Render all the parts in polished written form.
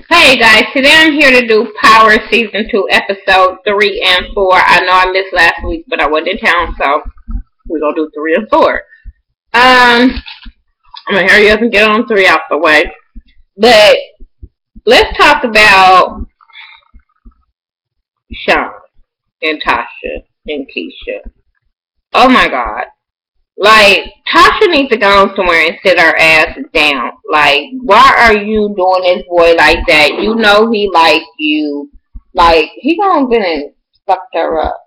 Hey guys, today I'm here to do Power Season 2, Episode 3 and 4. I know I missed last week, but I wasn't in town, so we're going to do 3 and 4. I'm going to hurry up and get on 3 out the way. But let's talk about Sean and Tasha and Keisha. Oh my god. Like, Tasha needs to go somewhere and sit her ass down. Like, why are you doing this boy like that? You know he like you. Like, he gonna get and fuck her up.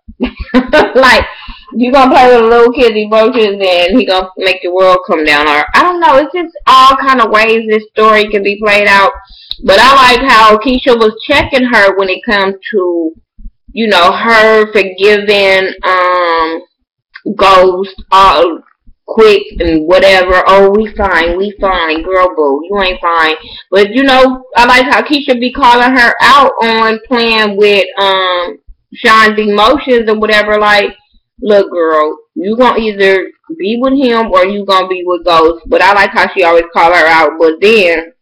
Like, you gonna play with a little kid's emotions and he gonna make the world come down. Or, I don't know, it's just all kind of ways this story can be played out. But I like how Keisha was checking her when it comes to, her forgiving, Ghost all quick and whatever. Oh, we fine, girl boo, you ain't fine. But I like how Keisha be calling her out on playing with Sean's emotions or whatever. Like, look, girl, you gonna either be with him or you gonna be with Ghost. But I like how she always call her out. But then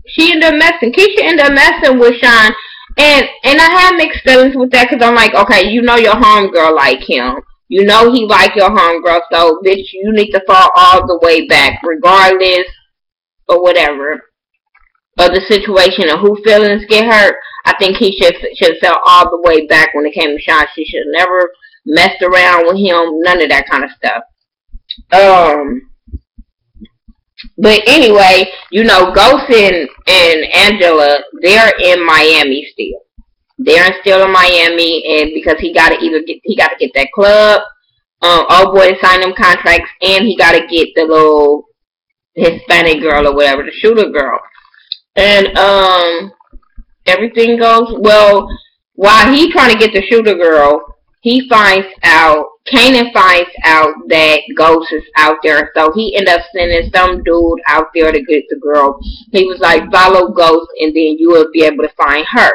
she ended up messing. Keisha ended up messing with Sean. And I have mixed feelings with that because I'm like, okay, you know your homegirl like him. You know he like your homegirl, so bitch, you need to fall all the way back, regardless or whatever of the situation and who feelings get hurt. I think he should fell all the way back when it came to Sean. She should have never messed around with him, none of that kind of stuff. But anyway, Ghost and Angela, they're in Miami still. They're still in Miami, and because he got to get that club, old boy to sign them contracts, and he got to get the little Hispanic girl or whatever, the shooter girl, and everything goes well. While he trying to get the shooter girl, Kanan finds out that Ghost is out there, so he ended up sending some dude out there to get the girl. He was like, follow Ghost, and then you will be able to find her.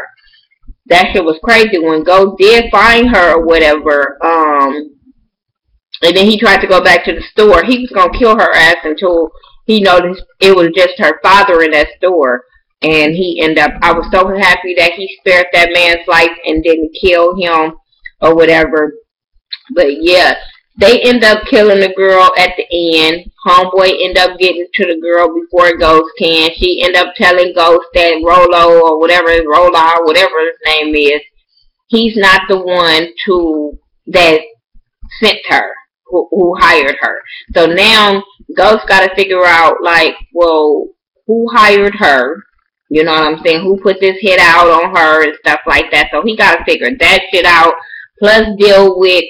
That shit was crazy when Ghost did find her or whatever, and then he tried to go back to the store. He was going to kill her ass until he noticed it was just her father in that store. And I was so happy that he spared that man's life and didn't kill him or whatever. But yeah, they end up killing the girl at the end. Homeboy end up getting to the girl before Ghost can. She end up telling Ghost that Rolo or whatever his name is, he's not the one that sent her, who hired her. So now Ghost got to figure out, like, well, who hired her? You know what I'm saying? Who put this hit out on her and stuff like that? So he got to figure that shit out. Plus deal with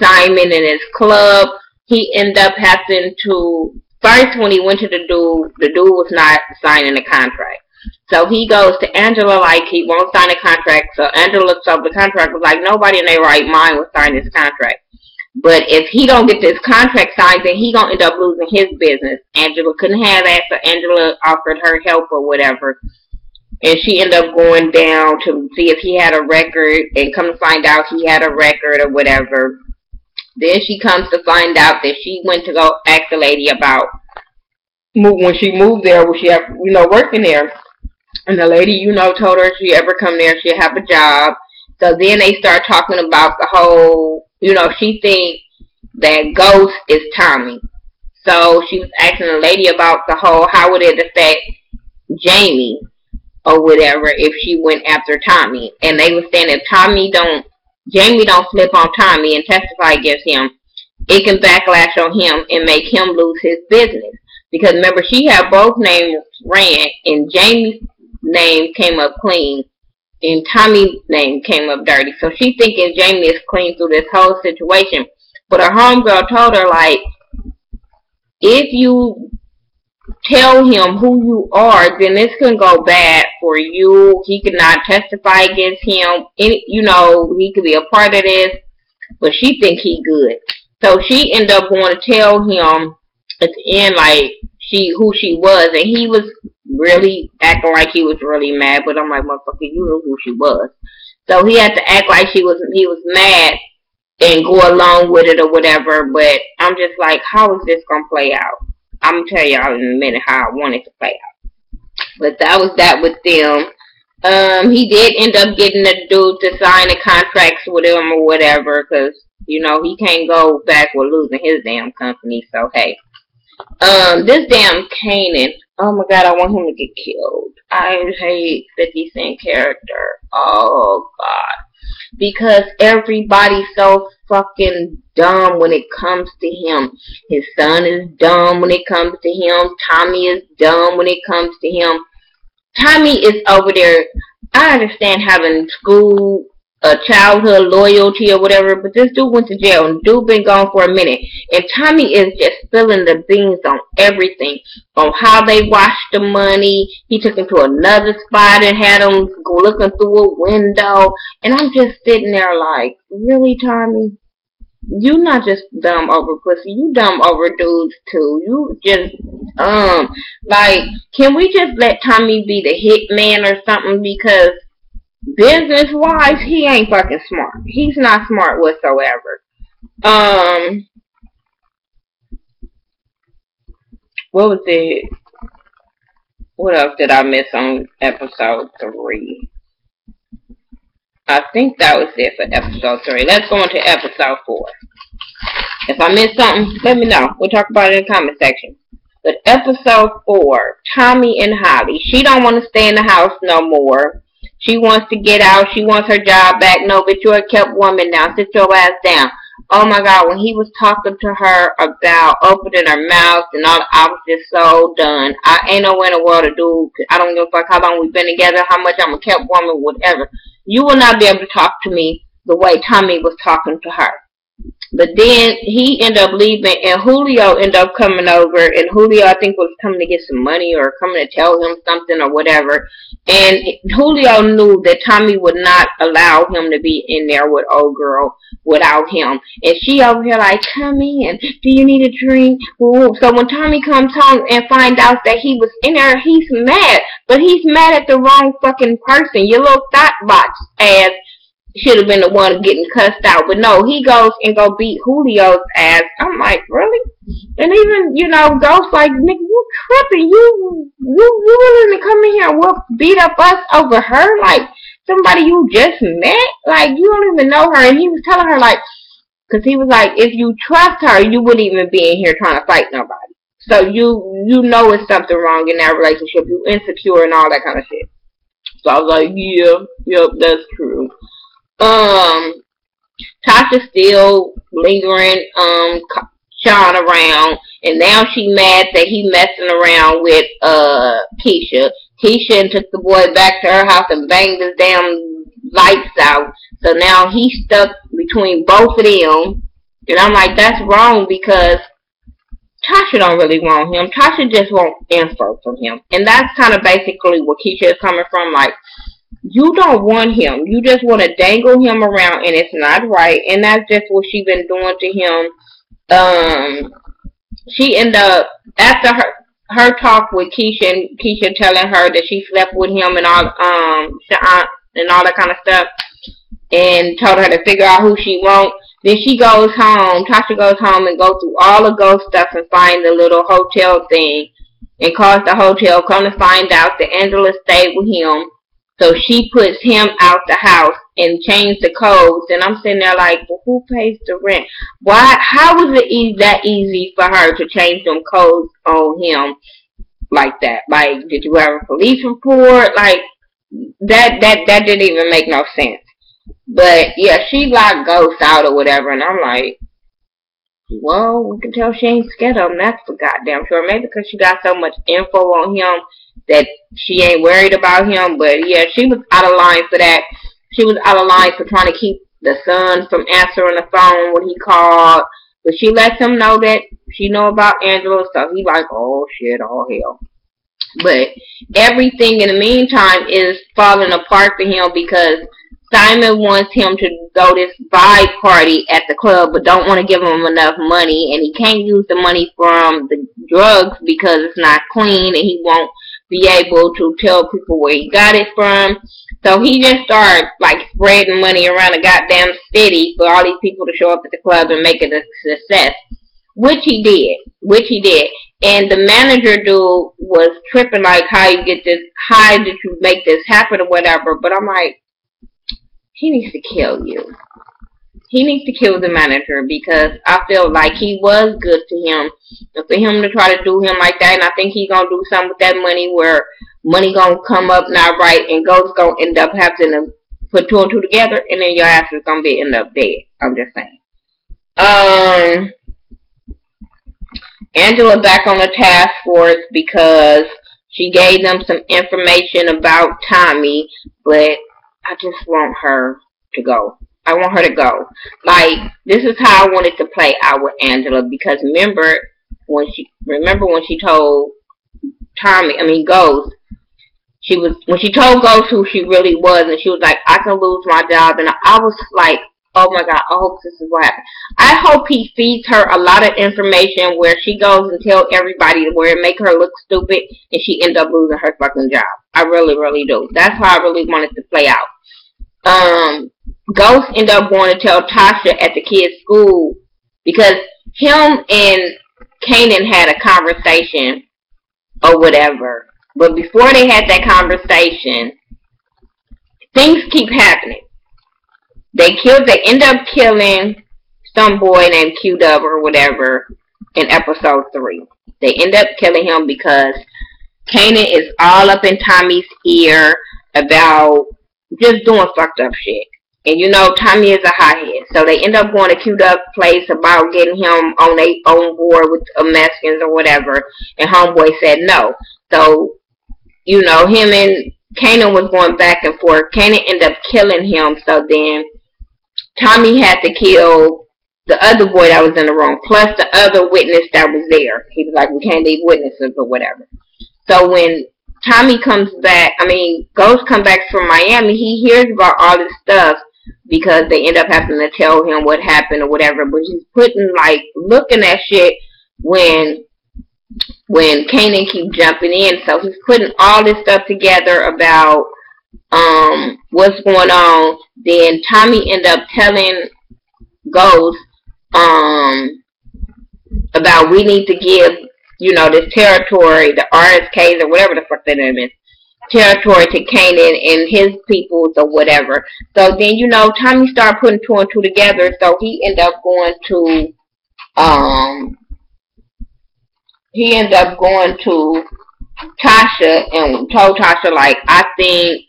Simon and his club. He ended up having to, first when he went to the dude was not signing the contract. So he goes to Angela like he won't sign a contract. So Angela looks up the contract, was like, nobody in their right mind will sign this contract. But if he don't get this contract signed, then he gonna end up losing his business. Angela couldn't have that, so Angela offered her help or whatever. And she ended up going down to see if he had a record, and come to find out he had a record or whatever. Then she comes to find out that she went to go ask the lady about when she moved there, was she working there. And the lady, told her if she ever come there, she'll have a job. So then they start talking about the whole, she thinks that Ghost is Tommy. So she was asking the lady about the whole, how would it affect Jamie or whatever if she went after Tommy. And they were saying if Jamie don't flip on Tommy and testify against him, it can backlash on him and make him lose his business. Because remember, she had both names ran, and Jamie's name came up clean, and Tommy's name came up dirty. So she thinking Jamie is clean through this whole situation. But her homegirl told her, like, if you tell him who you are, then this can go bad for you. He cannot testify against him. He could be a part of this. But she think he good. So she ended up going to tell him at the end, like, who she was. And he was really acting like he was really mad. But I'm like, motherfucker, you knew who she was. So he had to act like he was mad and go along with it or whatever. But I'm just like, how is this going to play out? I'm going to tell y'all in a minute how I want it to play out. But that was that with them. He did end up getting the dude to sign the contracts with him or whatever, because, you know, he can't go back with losing his damn company, so hey. This damn Kanan, oh my god, I want him to get killed. I hate 50 Cent character. Oh god. Because everybody's so fucking dumb when it comes to him. His son is dumb when it comes to him. Tommy is dumb when it comes to him. Tommy is over there. I understand having school, childhood loyalty or whatever, but this dude went to jail and dude been gone for a minute. And Tommy is just spilling the beans on everything. On how they washed the money. He took him to another spot and had him looking through a window. And I'm just sitting there like, really, Tommy? You not just dumb over pussy, you dumb over dudes too. You just like, can we just let Tommy be the hitman or something? Because business wise, he ain't fucking smart. He's not smart whatsoever. What was it? What else did I miss on episode 3? I think that was it for episode 3. Let's go on to episode 4. If I missed something, let me know. We'll talk about it in the comment section. But episode 4, Tommy and Holly. She don't want to stay in the house no more. She wants to get out. She wants her job back. No, but you're a kept woman now. Sit your ass down. Oh my god, when he was talking to her about opening her mouth and all, I was just so done. I ain't nowhere in the world to do. I don't give a fuck how long we've been together, how much I'm a kept woman, whatever. You will not be able to talk to me the way Tommy was talking to her. But then he ended up leaving, and Julio ended up coming over, and Julio, I think, was coming to get some money or coming to tell him something or whatever. And Julio knew that Tommy would not allow him to be in there with old girl without him. And she over here like, come in, do you need a drink? Ooh. So when Tommy comes home and finds out that he was in there, he's mad. But he's mad at the wrong fucking person. Your little thought box ass should have been the one getting cussed out. But no, he goes and go beat Julio's ass. I'm like, really? And even, you know, Ghost like, nigga, you tripping. You willing to come in here and beat up us over her? Like, somebody you just met? Like, you don't even know her. And he was telling her, like, because he was like, if you trust her, you wouldn't even be in here trying to fight nobody. So you know it's something wrong in that relationship. You insecure and all that kind of shit. So I was like, yeah, yep, that's true. Tasha still lingering, Sean around, and now she mad that he messing around with, Keisha. Keisha took the boy back to her house and banged his damn lights out. So now he's stuck between both of them. And I'm like, that's wrong because Tasha don't really want him. Tasha just wants info from him. And that's kind of basically what Keisha is coming from. Like, you don't want him. You just want to dangle him around, and it's not right. And that's just what she been doing to him. She ended up, after her talk with Keisha, and Keisha telling her that she slept with him and all, and all that kind of stuff, and told her to figure out who she wants. Then she goes home. Tasha goes home and goes through all the ghost stuff and find the little hotel thing, and calls the hotel. Come to find out that Angela stayed with him. So she puts him out the house and changed the codes. And I'm sitting there like, well, who pays the rent? Why? How was it that easy for her to change them codes on him like that? Like, did you have a police report? Like, that didn't even make no sense. But yeah, she locked Ghost out or whatever. And I'm like, well, we can tell she ain't scared of him. That's for goddamn sure. Maybe because she got so much info on him that she ain't worried about him. But yeah, she was out of line for that. She was out of line for trying to keep the son from answering the phone when he called. But she lets him know that she know about Angela, so he like, oh shit, oh hell. But everything in the meantime is falling apart for him because Simon wants him to go this vibe party at the club, but don't want to give him enough money, and he can't use the money from the drugs because it's not clean, and he won't be able to tell people where he got it from. So he just started like spreading money around the goddamn city for all these people to show up at the club and make it a success, which he did. And the manager dude was tripping like, how did you make this happen or whatever. But I'm like, he needs to kill you. He needs to kill the manager because I feel like he was good to him. And for him to try to do him like that, and I think he's going to do something with that money where money going to come up not right and Ghost going to end up having to put two and two together and then your ass is going to end up dead. I'm just saying. Angela back on the task force because she gave them some information about Tommy, but I just want her to go. I want her to go. Like, this is how I wanted to play out with Angela because remember when she told Ghost, when she told Ghost who she really was, and she was like, I can lose my job, and I was like, oh my God, I hope this is what happens. I hope he feeds her a lot of information where she goes and tell everybody where it make her look stupid and she end up losing her fucking job. I really, really do. That's how I really wanted to play out. Ghost ended up going to tell Tasha at the kids' school because him and Kanan had a conversation or whatever. But before they had that conversation, things keep happening. They end up killing some boy named Q-Dub or whatever in episode 3. They end up killing him because Kanan is all up in Tommy's ear about just doing fucked up shit. And you know, Tommy is a hothead. So they end up going to Q-Dub's place about getting him on their own board with Mexicans or whatever. And homeboy said no. So, you know, him and Kanan was going back and forth. Kanan ended up killing him. So then Tommy had to kill the other boy that was in the room, plus the other witness that was there. He was like, we can't leave witnesses or whatever. So when Tommy comes back, Ghost comes back from Miami, he hears about all this stuff because they end up having to tell him what happened or whatever. But he's looking at shit when Kanan keeps jumping in. So he's putting all this stuff together about what's going on. Then Tommy end up telling Ghost about we need to give, this territory, the RSKs or whatever the fuck their name is, territory to Kanan and his peoples or whatever. So then, Tommy started putting two and two together. So he ended up going to Tasha and told Tasha, like, I think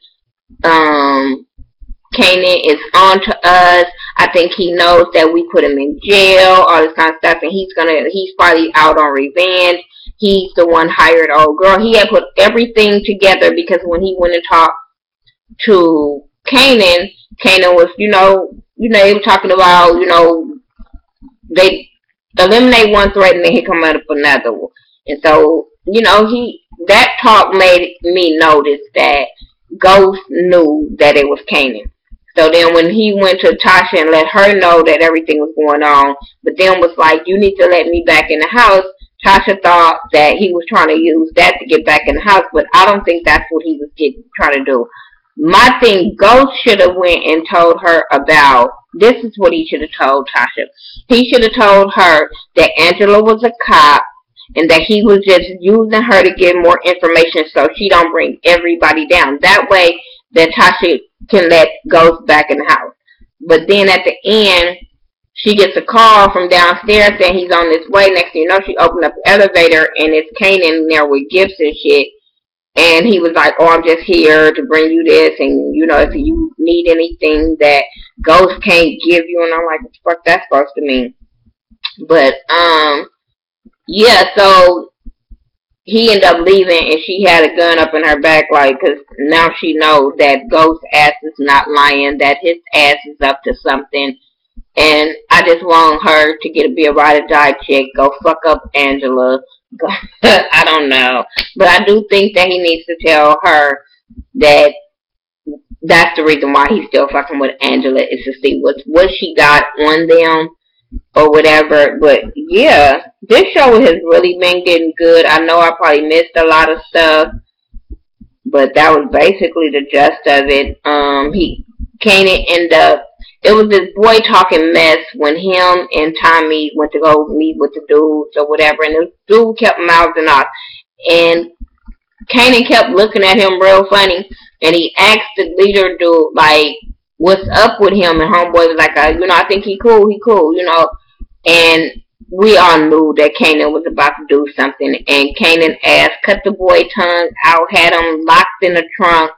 Kanan is on to us. I think he knows that we put him in jail, all this kind of stuff, and he's probably out on revenge. He's the one hired old girl. He had put everything together because when he went and talked to Kanan was, they were talking about, they eliminate one threat and then he come up with another one. And so, that talk made me notice that Ghost knew that it was Kanan. So then when he went to Tasha and let her know that everything was going on, but then was like, you need to let me back in the house, Tasha thought that he was trying to use that to get back in the house, but I don't think that's what he was trying to do. My thing, Ghost should have went and told her about, this is what he should have told Tasha. He should have told her that Angela was a cop and that he was just using her to get more information so she don't bring everybody down. That way that Tasha can let Ghost back in the house. But then at the end, she gets a call from downstairs saying he's on his way. Next thing you know, she opened up the elevator and it's Kanan in there with gifts and shit. And he was like, oh, I'm just here to bring you this. And, if you need anything that Ghost can't give you. And I'm like, what the fuck that's supposed to mean? But, yeah, so he ended up leaving and she had a gun up in her back, like, because now she knows that Ghost's ass is not lying, that his ass is up to something. And I just want her to be a ride or die chick, go fuck up Angela. I don't know. But I do think that he needs to tell her that that's the reason why he's still fucking with Angela, is to see what she got on them or whatever. But yeah, this show has really been getting good. I know I probably missed a lot of stuff, but that was basically the gist of it. Kanan ended up It was this boy talking mess when him and Tommy went to go meet with the dudes or whatever, and the dude kept mouthing off. And Kanan kept looking at him real funny, and he asked the leader dude, like, what's up with him? And homeboy was like, I think he cool. And we all knew that Kanan was about to do something, and Kanan ass cut the boy tongue out, had him locked in the trunk,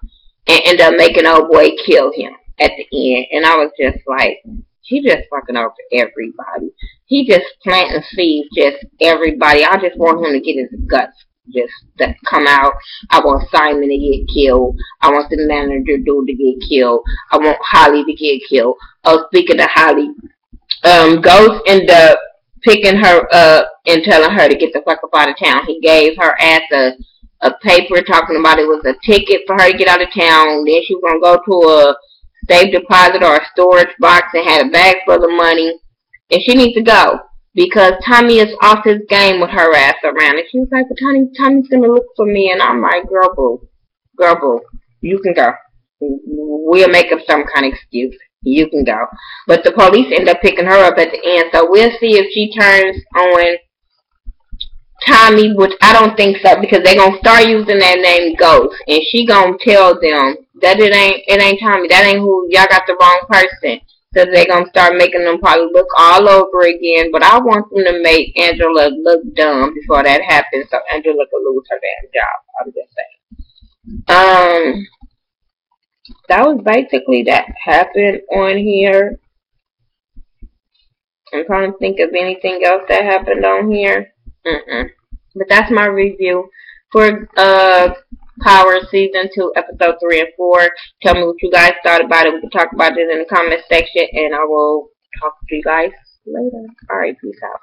and ended up making old boy kill him at the end. And I was just like, he just fucking over everybody. He just planting seeds, just everybody. I just want him to get his guts just to come out. I want Simon to get killed. I want the manager dude to get killed. I want Holly to get killed. Oh, speaking of Holly, Ghost ended up picking her up and telling her to get the fuck up out of town. He gave her ass a paper talking about it was a ticket for her to get out of town. Then she was gonna go to a safe deposit or a storage box and had a bag full of money. And she needs to go because Tommy is off his game with her ass around. And she was like, well, Tommy's gonna look for me. And I'm like, girl, boo, you can go. We'll make up some kind of excuse. You can go. But the police end up picking her up at the end. So we'll see if she turns on Tommy, which I don't think so, because they're going to start using that name Ghost. And she going to tell them that it ain't Tommy. That ain't who. Y'all got the wrong person. So they're going to start making them probably look all over again. But I want them to make Angela look dumb before that happens, so Angela could lose her damn job. I'm just saying. That was basically that happened on here. I'm trying to think of anything else that happened on here. But that's my review for Power Season 2, Episode 3 and 4. Tell me what you guys thought about it. We can talk about it in the comment section, and I will talk to you guys later. Alright, peace out.